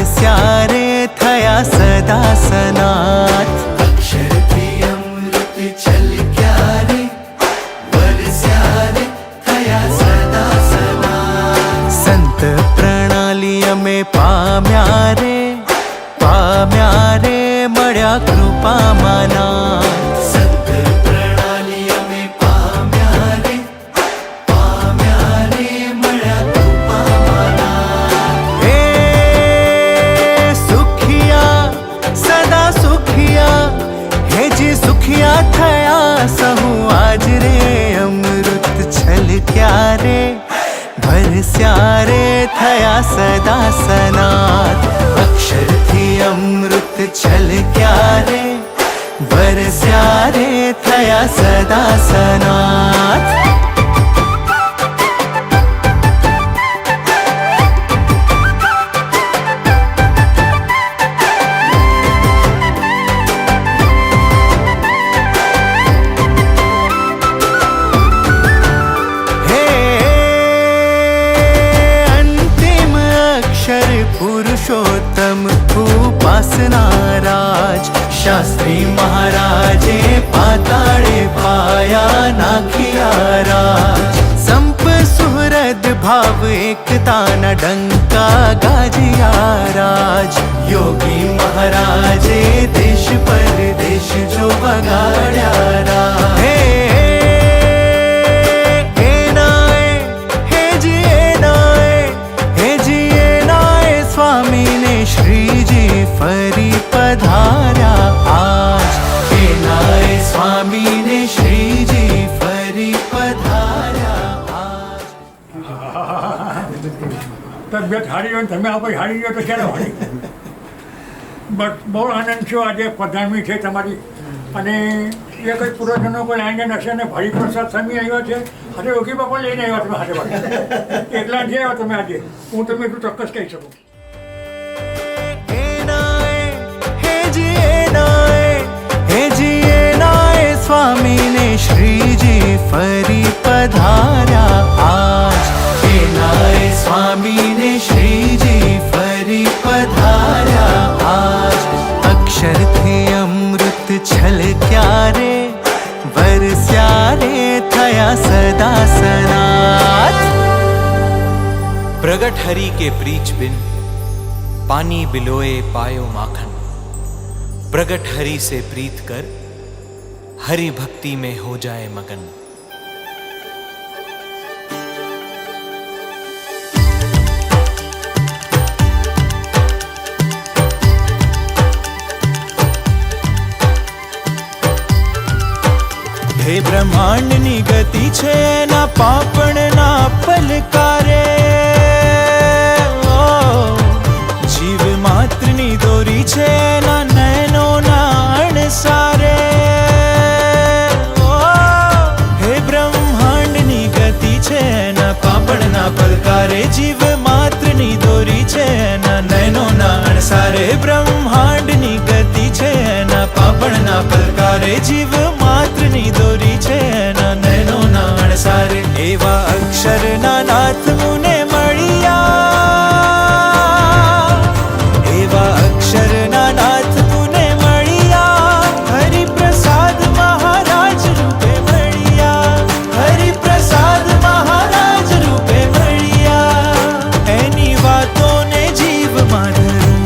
વરસ્યા રે થયા સદા સનાથ. અક્ષરથી અમૃત છલક્યા રે વરસ્યા રે થયા સદા સનાથ. સંત પ્રણાલી અમે પામ્યા રે મળ્યા કૃપામાંના. સંત પ્રણાલી અમે પામ્યા રે મળ્યા કૃપામાંના. હે સુખિયા સદા સુખિયા, હેજી સુખિયા થયા સહુ આજ રે. અમૃત છલક્યા રે વરસ્યા રે થયા સદા સનાથ. અક્ષરથી અમૃત છલક્યા રે વરસ્યા રે થયા સદા સનાથ. પુરુષોત્તમ ઉપાસના રાજ, શાસ્ત્રી મહારાજે પાતાળે પાયા નાખ્યા રાજ. સંપ સુહૃદ ભાવ એકતાના ડંકા ગાજ્યા રાજ. યોગી મહારાજે દેશ પરદેશ જો વગાડ્યા રાજ. શ્રીજી ફરી પધાર્યા આજ. એનાય સ્વામીને શ્રીજી ફરી પધાર્યા આજ. તબિયત હારી હોય તમે આ કોઈ હારી ગયો તો ક્યારે હારી. બસ બહુ આનંદ છો આજે પધારમી છે તમારી. અને એ કંઈ પૂર્વજનો કોઈ આંગણ હશે ને ભાઈ પ્રસાદ સ્વામી આવ્યો છે. આજે યોગી બાપા લઈને આવ્યા તમે હાથે વાત એટલા જ આવ્યા તમે આજે. હું તમે એટલું ચોક્કસ કહી શકું. સ્વામીને શ્રીજી ફરી પધાર્યા આજ. એનાય સ્વામીને શ્રીજી ફરી પધાર્યા આજ. અક્ષરથી અમૃત છલક્યા રે વરસ્યા રે થયા સદા સનાથ. प्रगट हरि के प्रीच बिन पानी बिलोए पायो माखन. प्रगट हरि से प्रीत कर हरि भक्ति में हो जाए मगन. હે બ્રહ્માંડની ગતિ છે ના પાપણના પલકારે. જીવ માત્રની દોરી છે ના નયનોના અણસારે. પલકારે જીવ માત્રની દોરી છે ના નયનોના અણસારે. બ્રહ્માંડની ગતિ છે ના પાપણના પલકારે જીવ માત્રની દોરી છે ના નયનોના અણસારે. એવા અક્ષરના નાથ મુને મળ્યા, એવા અક્ષરના નાથ મુને મળ્યા. હરિપ્રસાદ મહારાજ રૂપે મળ્યા, હરિપ્રસાદ મહારાજ રૂપે મળ્યા. એની વાતોને જીવમાં ધરું,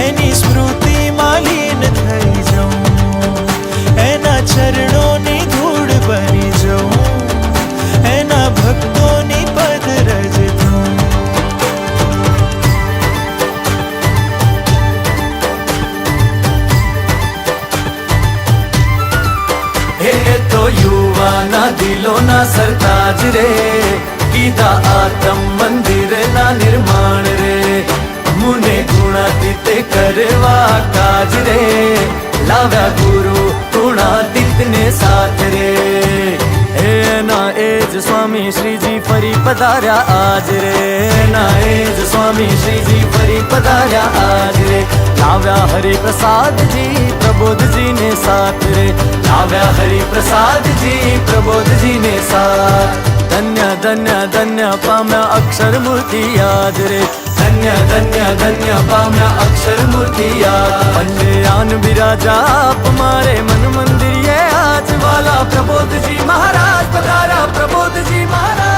એની સ્મૃતિમાં લીન થઈ જાઉં, એના ચરણોની ધૂળ બની જાઉં, એના ભક્તોની પદ રજ થઉં. હે તો યુવાના દિલોના સરતાજ રે, કીધા આતમ મંદિરના નિર્માણ રે. મુને ગુણાતીતે કરવા કાજ રે, લાવ્યા ગુરુ ગુણાતીતને સાથ રે. એના એજ સ્વામી શ્રીજી ફરી પધાર્યા આજ રે. એના એજ સ્વામી શ્રીજી ફરી પધાર્યા આજ રે. લાવ્યા હરિપ્રસાદજી પ્રબોધજીને સાથ રે. લાવ્યા હરિપ્રસાદજી પ્રબોધજીને સાથ. ધન્ય ધન્ય ધન્ય પામ્યા અક્ષર મૂર્તિ યાદ રે. ધન્ય ધન્ય ધન્ય ધન્ય પામ્યા અક્ષર મૂર્તિયા પંડ્યાન બિરાજા આપ મારે મન મંદિરે આજ વાલા પ્રબોધજી મહારાજ પધારા પ્રબોધજી મહારાજ